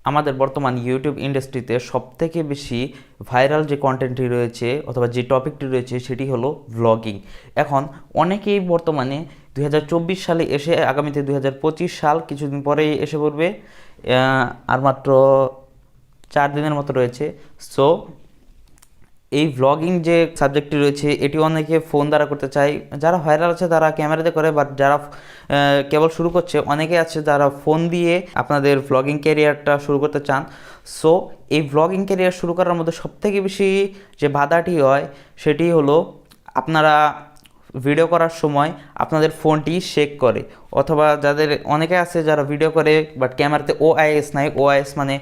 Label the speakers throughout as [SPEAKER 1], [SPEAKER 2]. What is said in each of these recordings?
[SPEAKER 1] আমাদের বর্তমান ইউটিউব ইন্ডাস্ট্রিতে সবথেকে বেশি ভাইরাল যে কন্টেন্টটি রয়েছে অথবা যে টপিকটি রয়েছে সেটি হলো ভ্লগিং। এখন অনেকেই বর্তমানে 2024 সালে এসে আগামীতে 2025 সাল কিছুদিন পরেই এসে পড়বে, আর মাত্র 4 দিনের মতো রয়েছে। সো এই ভ্লগিং যে সাবজেক্টটি রয়েছে এটি অনেকে ফোন দ্বারা করতে চায়। যারা ভাইরাল আছে তারা ক্যামেরাতে করে, বাট যারা কেবল শুরু করছে অনেকে আছে যারা ফোন দিয়ে আপনাদের ভ্লগিং ক্যারিয়ারটা শুরু করতে চান। সো এই ভ্লগিং ক্যারিয়ার শুরু করার মধ্যে সবথেকে বেশি যে বাধাটি হয় সেটি হলো আপনারা ভিডিও করার সময় আপনাদের ফোনটি শেক করে, অথবা যাদের অনেকে আছে যারা ভিডিও করে বাট ক্যামেরাতে ওআইএস নাই। ওআইএস মানে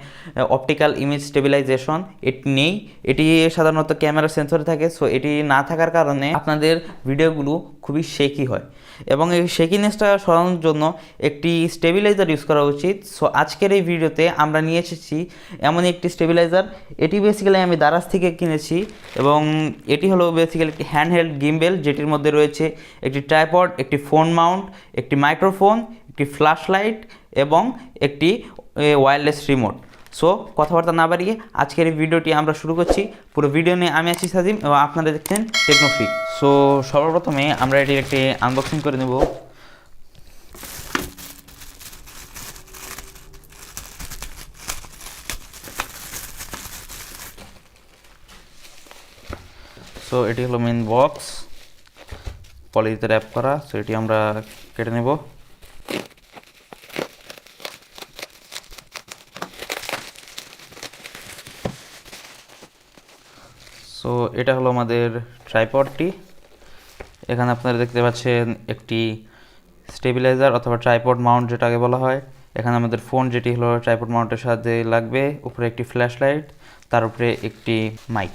[SPEAKER 1] অপটিক্যাল ইমেজ স্টেবিলাইজেশন, এটি নেই। এটি সাধারণত ক্যামেরা সেন্সরে থাকে। সো এটি না থাকার কারণে আপনাদের ভিডিওগুলো খুবই শেকি হয়, এবং এই শেকিনেসটা সরানোর জন্য একটি স্টেবিলাইজার ইউজ করা উচিত। সো আজকের এই ভিডিওতে আমরা নিয়ে এসেছি এমন একটি স্টেবিলাইজার। এটি বেসিক্যালি আমি দারাজ থেকে কিনেছি, এবং এটি হলো বেসিক্যালি একটি হ্যান্ডহেল্ড গিম্বেল, যেটির মধ্যে রয়েছে একটি ট্রাইপড, একটি ফোন মাউন্ট, একটি মাইক্রোফোন, একটি ফ্ল্যাশ লাইট এবং একটি ওয়্যারলেস রিমোট। সো কথাবার্তা না বাড়িয়ে আজকের এই ভিডিওটি আমরা শুরু করছি। পুরো ভিডিও নিয়ে আমি আছি সাজিম এবং আপনারা দেখছেন টেকনোফ্রিক। সো সর্বপ্রথমে আমরা এটির একটি আনবক্সিং করে নেব। সো এটি হলো মেইন বক্স, পলিতে র্যাপ করা। সো এটি আমরা কেটে নেব। সো এটা হলো আমাদের ট্রাইপডটি। এখানে আপনারা দেখতে পাচ্ছেন একটি স্টেবিলাইজার অথবা ট্রাইপড মাউন্ট যেটাকে বলা হয়। এখানে আমাদের ফোন যেটি হলো ট্রাইপড মাউন্টের সাথে লাগবে, উপরে একটি ফ্ল্যাশ লাইট, তার উপরে একটি মাইক,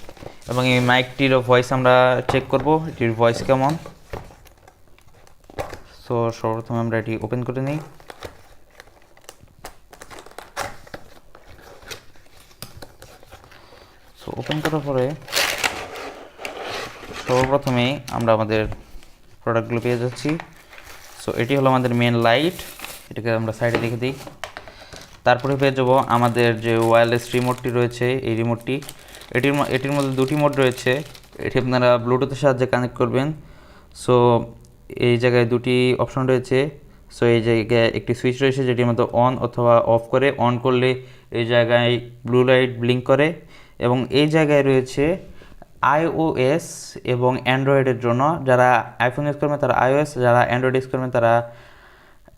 [SPEAKER 1] এবং এই মাইকটিরও ভয়েস আমরা চেক করব এটির ভয়েস কেমন। সো সর্বপ্রথমে আমরা এটি ওপেন করে নিই। সো ওপেন করার পরে সর্বপ্রথমেই আমরা আমাদের প্রোডাক্টগুলো পেয়ে যাচ্ছি। সো এটি হলো আমাদের মেন লাইট, এটাকে আমরা সাইডে রেখে দিই। তারপরে পেয়ে যাবো আমাদের যে ওয়্যারলেস রিমোটটি রয়েছে, এই রিমোটটি। এটির মধ্যে দুটি মোড রয়েছে। এটি আপনারা ব্লুটুথের সাহায্যে কানেক্ট করবেন। সো এই জায়গায় দুটি অপশন রয়েছে। সো এই জায়গায় একটি সুইচ রয়েছে যেটির মধ্যে অন অথবা অফ করে। অন করলে এই জায়গায় ব্লু লাইট ব্লিঙ্ক করে, এবং এই জায়গায় রয়েছে iOS এবং অ্যান্ড্রয়েডের জন্য। যারা আইফোন ইউজ করবেন তারা iOS, যারা অ্যান্ড্রয়েড ইউজ করবেন তারা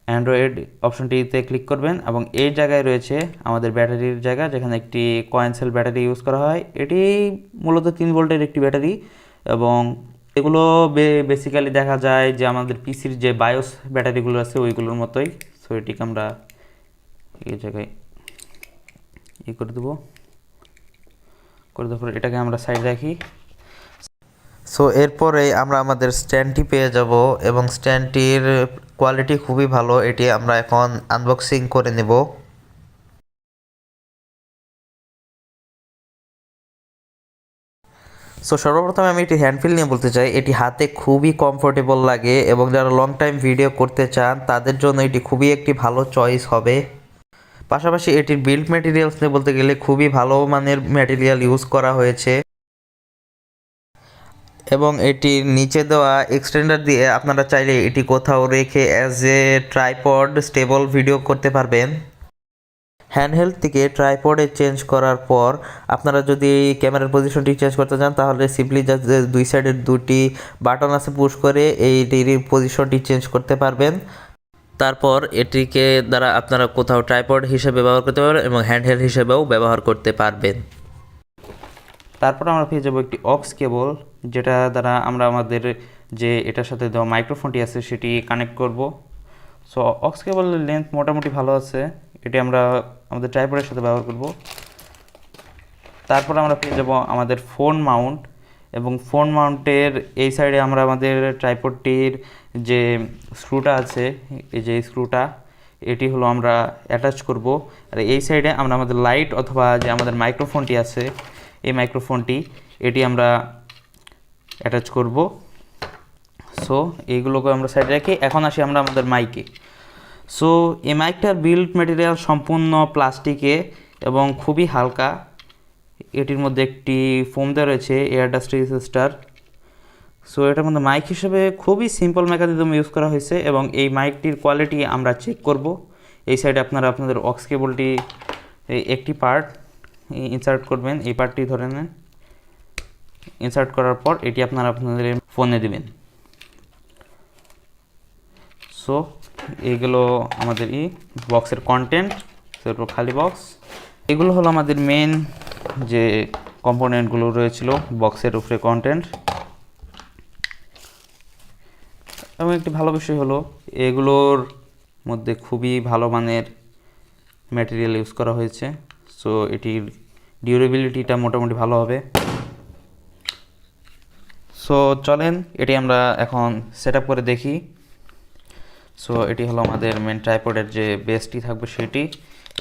[SPEAKER 1] অ্যান্ড্রয়েড অপশনটিতে ক্লিক করবেন। এবং এই জায়গায় রয়েছে আমাদের ব্যাটারির জায়গা, যেখানে একটি কয়েন সেল ব্যাটারি ইউজ করা হয়। এটি মূলত 3 ভোল্টের একটি ব্যাটারি, এবং এগুলো বেসিক্যালি দেখা যায় যে আমাদের পিসির যে বায়োস ব্যাটারিগুলো আছে ওইগুলোর মতোই। সো এটিকে আমরা এই জায়গায় করে দেবো। করে দেওয়ার পর এটাকে আমরা সাইড রাখি।
[SPEAKER 2] সো এরপরে আমরা আমাদের স্ট্যান্ডটি পেয়ে যাব, এবং স্ট্যান্ডটির কোয়ালিটি খুবই ভালো। এটি আমরা এখন আনবক্সিং করে নেব। সো সর্বপ্রথমে আমি এটি হ্যান্ড ফিল নিয়ে বলতে চাই, এটি হাতে খুবই কমফোর্টেবল লাগে, এবং যারা লং টাইম ভিডিও করতে চান তাদের জন্য এটি খুবই একটি ভালো চয়েস হবে। পাশাপাশি এটির বিল্ড ম্যাটেরিয়ালস নিয়ে বলতে গেলে খুবই ভালো মানের ম্যাটেরিয়াল ইউজ করা হয়েছে, এবং এটির নিচে দেওয়া এক্সটেন্ডার দিয়ে আপনারা চাইলে এটি কোথাও রেখে as a tripod stable video করতে পারবেন। হ্যান্ডহেল্ড থেকে ট্রাইপডে চেঞ্জ করার পর আপনারা যদি ক্যামেরার পজিশনটি চেঞ্জ করতে চান তাহলে সিম্পলি জাস্ট দুই সাইডের দুটি বাটন আছে, পুশ করে এইটির পজিশনটি চেঞ্জ করতে পারবেন। তারপর এটিকে দ্বারা আপনারা কোথাও ট্রাইপড হিসেবে ব্যবহার করতে পারবেন এবং হ্যান্ডহেল্ড হিসেবেও ব্যবহার করতে পারবেন।
[SPEAKER 1] তারপর আমরা পেয়ে যাবো একটি অক্স কেবল, যেটা দ্বারা আমরা আমাদের যে এটার সাথে দেওয়া মাইক্রোফোনটি আছে সেটি কানেক্ট করব। সো অক্স কেবলের লেন্থ মোটামুটি ভালো আছে, এটি আমরা আমাদের ট্রাইপডের সাথে ব্যবহার করব। তারপর আমরা পেয়ে যাব আমাদের ফোন মাউন্ট, এবং ফোন মাউন্টের এই সাইডে আমরা আমাদের ট্রাইপডটির যে স্ক্রুটা আছে, এই যে স্ক্রুটা, এটি হলো আমরা অ্যাটাচ করব। আর এই সাইডে আমরা আমাদের লাইট অথবা যে আমাদের মাইক্রোফোনটি আছে এই মাইক্রোফোনটি, এটি আমরা অ্যাটাচ করব। সো এইগুলোকে আমরা সাইডে রাখি। এখন আসি আমরা আমাদের মাইকে। সো এই মাইকটার বিল্ড ম্যাটেরিয়াল সম্পূর্ণ প্লাস্টিকে, এবং খুবই হালকা। এটির মধ্যে একটি ফোম দেওয়া রয়েছে এয়ার ডাস্ট রেজিস্টার। সো এটার মধ্যে মাইক হিসেবে খুবই সিম্পল মেকানিজম ইউজ করা হয়েছে এবং এই মাইকটির কোয়ালিটি আমরা চেক করব। এই সাইডে আপনারা আপনাদের অক্স কেবলটি একটি পার্ট ইনসার্ট করবেন, এই পার্টটি ধরে নেন। ইনসার্ট করার পর এটি আপনারা আপনাদের ফোনে দিবেন। সো এইগুলো আমাদের বক্সের কন্টেন্ট, সেগুলো খালি বক্স। এগুলো হলো আমাদের মেন যে কম্পোনেন্টগুলো রয়েছিল বক্সের উপরে কন্টেন্ট। এবং একটি ভালো বিষয় হলো এগুলোর মধ্যে খুবই ভালো মানের ম্যাটেরিয়াল ইউজ করা হয়েছে। সো এটির ডিউরেবিলিটিটা মোটামুটি ভালো হবে। সো চলেন এটি আমরা এখন সেট আপ করে দেখি। সো এটি হলো আমাদের মেন ট্রাইপডের যে বেসটি থাকবে সেটি।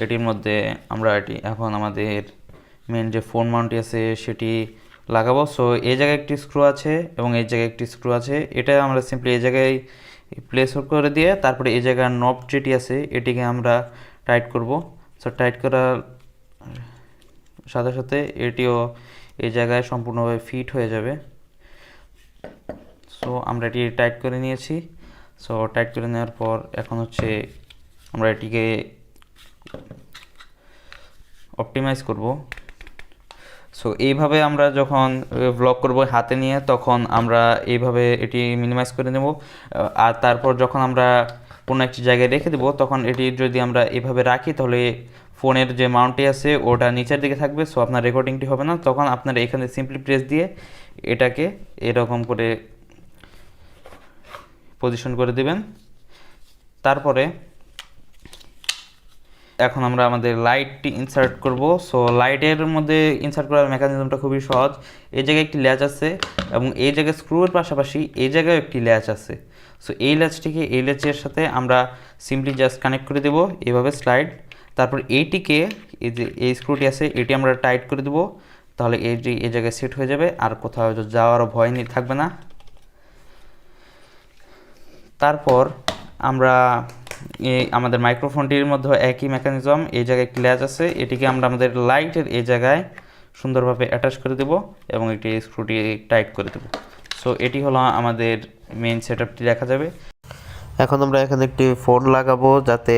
[SPEAKER 1] এটির মধ্যে আমরা এটি এখন আমাদের মেন যে ফোন মাউন্টটি আছে সেটি লাগাবো। সো এই জায়গায় একটি স্ক্রু আছে এবং এই জায়গায় একটি স্ক্রু আছে। এটা আমরা সিম্পলি এই জায়গায় প্লেস করে দিয়ে তারপরে এই জায়গার নব যেটি আছে এটিকে আমরা টাইট করব। সো টাইট করার সাথে সাথে এটিও এই জায়গায় সম্পূর্ণভাবে ফিট হয়ে যাবে। সো আমরা এটি টাইট করে নিয়েছি। সো টাইট করে নেওয়ার পর এখন হচ্ছে আমরা এটিকে অপটিমাইজ করব। সো এইভাবে আমরা যখন ব্লগ করব হাতে নিয়ে তখন আমরা এইভাবে এটি মিনিমাইজ করে নেব। আর তারপর যখন আমরা কোনো একটি জায়গায় রেখে দেবো তখন এটি যদি আমরা এভাবে রাখি তাহলে ফোনের যে মাউন্টটি আছে ওটা নিচের দিকে থাকবে। সো আপনার রেকর্ডিংটি হবে না। তখন আপনারা এখানে সিম্পলি প্রেস দিয়ে এটাকে এরকম করে পজিশন করে দেবেন। তারপরে এখন আমরা আমাদের লাইটটি ইনসার্ট করব। সো লাইটের মধ্যে ইনসার্ট করার মেকানিজমটা খুবই সহজ। এই জায়গায় একটি ল্যাচ আছে এবং এই জায়গায় স্ক্রুর পাশাপাশি এই জায়গায় একটি ল্যাচ আছে। সো এই ল্যাচটিকে এই ল্যাচের সাথে আমরা সিম্পলি জাস্ট কানেক্ট করে দেবো এইভাবে স্লাইড। তারপর এইটিকে এই যে এই স্ক্রুটি আছে এটি আমরা টাইট করে দেবো। তাহলে এইটি এই জায়গায় সেট হয়ে যাবে, আর কোথাও যাওয়ারও ভয় থাকবে না। তারপর আমরা আমাদের মাইক্রোফোনটির মধ্যে একই মেকানিজম, এই জায়গায় একটি ল্যাচ আছে, এটিকে আমরা আমাদের লাইটের এই জায়গায় সুন্দরভাবে অ্যাটাচ করে দেব এবং একটি স্ক্রুটি টাইট করে দেব। সো এটি হলো আমাদের মেইন সেটআপটি দেখা যাবে।
[SPEAKER 2] এখন আমরা এখানে একটি ফোন লাগাবো যাতে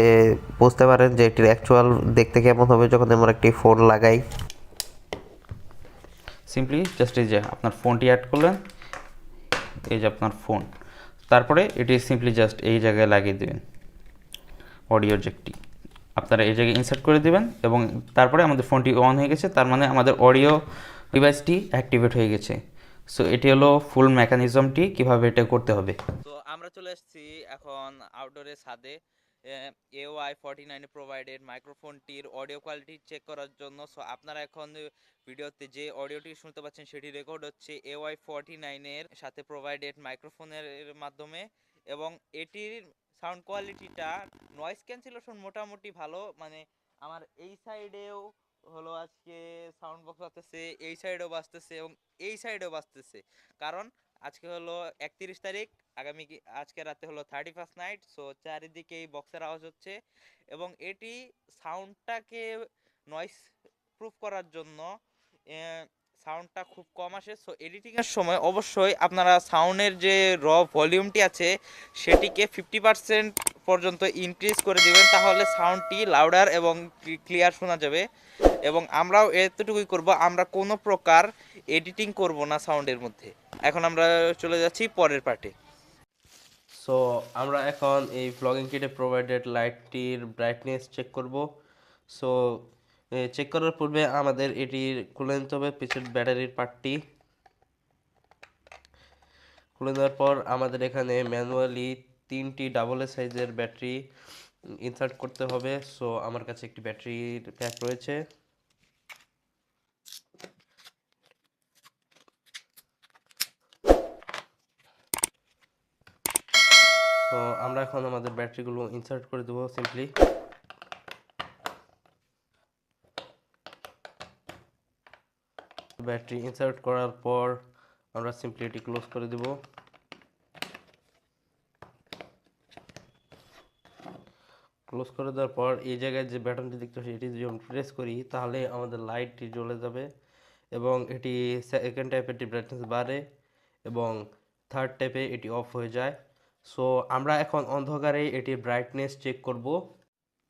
[SPEAKER 2] বুঝতে পারেন যে এটির অ্যাকচুয়াল দেখতে কেমন হবে যখন আমরা একটি ফোন লাগাই।
[SPEAKER 1] সিম্পলি জাস্ট এই যে আপনার ফোনটি অ্যাড করলেন, এই যে আপনার ফোন, তারপরে এটি সিম্পলি জাস্ট এই জায়গায় লাগিয়ে দেবেন অডিও জ্যাকটি। আপনারা এই জায়গায় ইনসার্ট করে দেবেন এবং তারপরে আমাদের ফোনটি অন হয়ে গেছে, তার মানে আমাদের অডিও ডিভাইসটি অ্যাক্টিভেট হয়ে গেছে। সো এটি হলো ফুল মেকানিজমটি কিভাবে এটা করতে হবে। তো আমরা চলে এসেছি এখন আউটডোরে ছাদে AY49 প্রোভাইডেড মাইক্রোফোনটির অডিও কোয়ালিটি চেক করার জন্য। সো আপনারা এখন ভিডিওতে যে অডিওটি শুনতে পাচ্ছেন সেটি রেকর্ড হচ্ছে AY49 এর সাথে প্রোভাইডেড মাইক্রোফোনের মাধ্যমে এবং এটির সাউন্ড কোয়ালিটিটা নয়েজ ক্যান্সেলেশন মোটামুটি ভালো। মানে আমার এই সাইডেও হলো আজকে সাউন্ড বক্স বাজতেছে, এই সাইডেও বাজতেছে এবং এই সাইডেও বাজতেছে। কারণ আজকে হলো 31 তারিখ, আজকে রাতে হলো 31st নাইট। সো চারিদিকে এই বক্সের আওয়াজ হচ্ছে এবং এটি সাউন্ডটাকে নয়েজ প্রুফ করার জন্য সাউন্ডটা খুব কম আসে। সো এডিটিংয়ের সময় অবশ্যই আপনারা সাউন্ডের যে র ভলিউমটি আছে সেটিকে 50% পর্যন্ত ইনক্রিজ করে দিবেন, তাহলে সাউন্ডটি লাউডার এবং ক্লিয়ার শোনা যাবে। এবং আমরাও এতটুকুই করব, আমরা কোনো প্রকার এডিটিং করব না সাউন্ডের মধ্যে। এখন আমরা চলে যাচ্ছি পরের পার্টে।
[SPEAKER 3] সো আমরা এখন এই ব্লগিং কিটে প্রোভাইডেড লাইটটির ব্রাইটনেস চেক করব। সো চেক করার পূর্বে আমাদের এটির খুলে নিতে হবে পিছের ব্যাটারির পার্টটি। খুলে দেওয়ার পর আমাদের এখানে ম্যানুয়ালি 3টি ডাবল এ সাইজের ব্যাটারি ইনসার্ট করতে হবে। সো আমার কাছে একটি ব্যাটারির প্যাক রয়েছে। তো আমরা এখন আমাদের ব্যাটারিগুলো ইনসার্ট করে দেবো সিম্পলি। ব্যাটারি ইনসার্ট করার পর আমরা সিম্পলি এটি ক্লোজ করে দেব। ক্লোজ করে দেওয়ার পর এই জায়গায় যে বাটনটি দেখতে পাচ্ছি এটি যদি আমরা প্রেস করি তাহলে আমাদের লাইটটি জ্বলে যাবে এবং এটি সেকেন্ড টাইপে এটি ব্রাইটনেস বাড়ে এবং থার্ড টাইপে এটি অফ হয়ে যায়। সো আমরা এখন অন্ধকারে এটির ব্রাইটনেস চেক করব।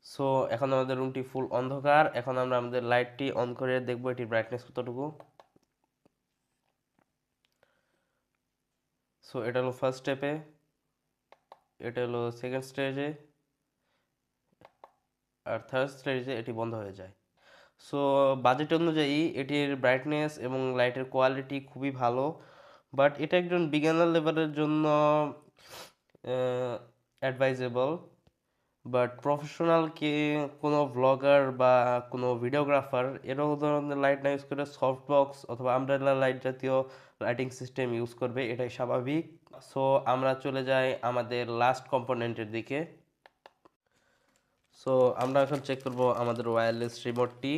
[SPEAKER 3] সো এখন আমাদের রুমটি ফুল অন্ধকার। এখন আমরা আমাদের লাইটটি অন করে দেখব এটির ব্রাইটনেস কতটুকু। সো এটা হলো ফার্স্ট স্টেপে, এটা হলো সেকেন্ড স্টেজে, আর থার্ড স্টেজে এটি বন্ধ হয়ে যায়। সো বাজেট অনুযায়ী এটির ব্রাইটনেস এবং লাইটের কোয়ালিটি খুবই ভালো, বাট এটা একজন বিগিনার লেভেলের জন্য অ্যাডভাইজেবল। বাট প্রফেশনাল কে কোনো ব্লগার বা কোনো ভিডিওগ্রাফার এরকম ধরনের লাইট না ইউজ করে সফট বক্স অথবা আমব্রেলা লাইট জাতীয় লাইটিং সিস্টেম ইউজ করবে, এটাই স্বাভাবিক। সো আমরা চলে যাই আমাদের লাস্ট কম্পোনেন্টের দিকে। সো আমরা এখন চেক করব আমাদের ওয়্যারলেস রিমোটটি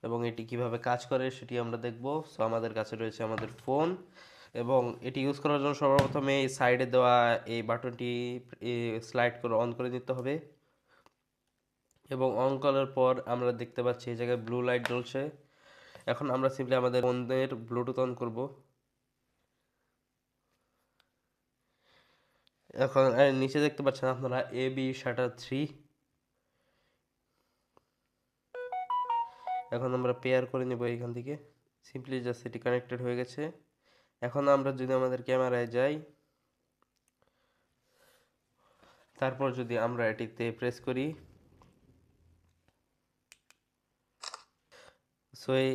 [SPEAKER 3] এবং এটি কিভাবে কাজ করে সেটি আমরা দেখব। সো আমাদের কাছে রয়েছে আমাদের ফোন এবং এটি ইউজ করার জন্য সর্বপ্রথমে এই সাইডে দেওয়া এই বাটনটি স্লাইড করে অন করে নিতে হবে এবং অন করার পর আমরা দেখতে পাচ্ছি এই জায়গায় ব্লু লাইট জ্বলছে। এখন আমরা সিম্পলি আমাদের ফোনের ব্লুটুথ অন করব। এখন নিচে দেখতে পাচ্ছেন আপনারা এবি শাটার 3। এখন আমরা পেয়ার করে নেব এখান থেকে, সিম্পলি জাস্ট এটি কানেক্টেড হয়ে গেছে। এখন আমরা যদি আমাদের ক্যামেরায় যাই, তারপর যদি আমরা এটিতে প্রেস করি, সো এই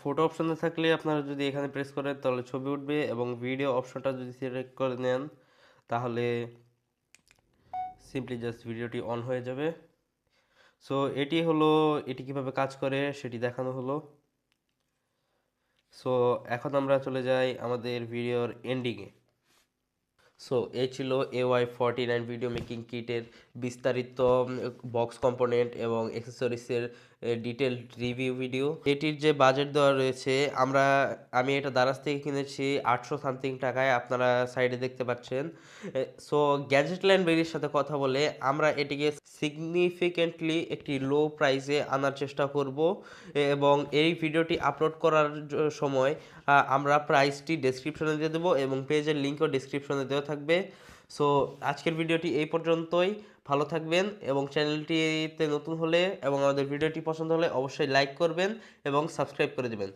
[SPEAKER 3] ফটো অপশনে থাকলে আপনারা যদি এখানে প্রেস করেন তাহলে ছবি উঠবে এবং ভিডিও অপশনটা যদি সিলেক্ট করে নেন তাহলে সিম্পলি জাস্ট ভিডিওটি অন হয়ে যাবে। সো এটি কিভাবে কাজ করে সেটি দেখানো হলো। সো এখন আমরা চলে যাই আমাদের ভিডিওর এন্ডিংয়ে। সো এই ছিল AY49 ভিডিও মেকিং কিটের বিস্তারিত বক্স কম্পোনেন্ট এবং অ্যাক্সেসরিজের ডিটেল রিভিউ ভিডিও। এটির যে বাজেট দেওয়া রয়েছে আমি এটা দারাজ থেকে কিনেছি 800 সামথিং টাকায়, আপনারা সাইডে দেখতে পাচ্ছেন। সো গ্যাজেট ল্যান্ড বেরির সাথে কথা বলে আমরা এটিকে সিগনিফিকেন্টলি একটি লো প্রাইসে আনার চেষ্টা করব এবং এই ভিডিওটি আপলোড করার সময় আমরা প্রাইসটি ডেসক্রিপশনে দিয়ে দেবো এবং পেজের লিঙ্কও ডেসক্রিপশনে দেওয়া থাকবে। সো আজকের ভিডিওটি এই পর্যন্তই। ভালো থাকবেন এবং চ্যানেলটিতে নতুন হলে এবং আমাদের ভিডিওটি পছন্দ হলে অবশ্যই লাইক করবেন এবং সাবস্ক্রাইব করে দেবেন।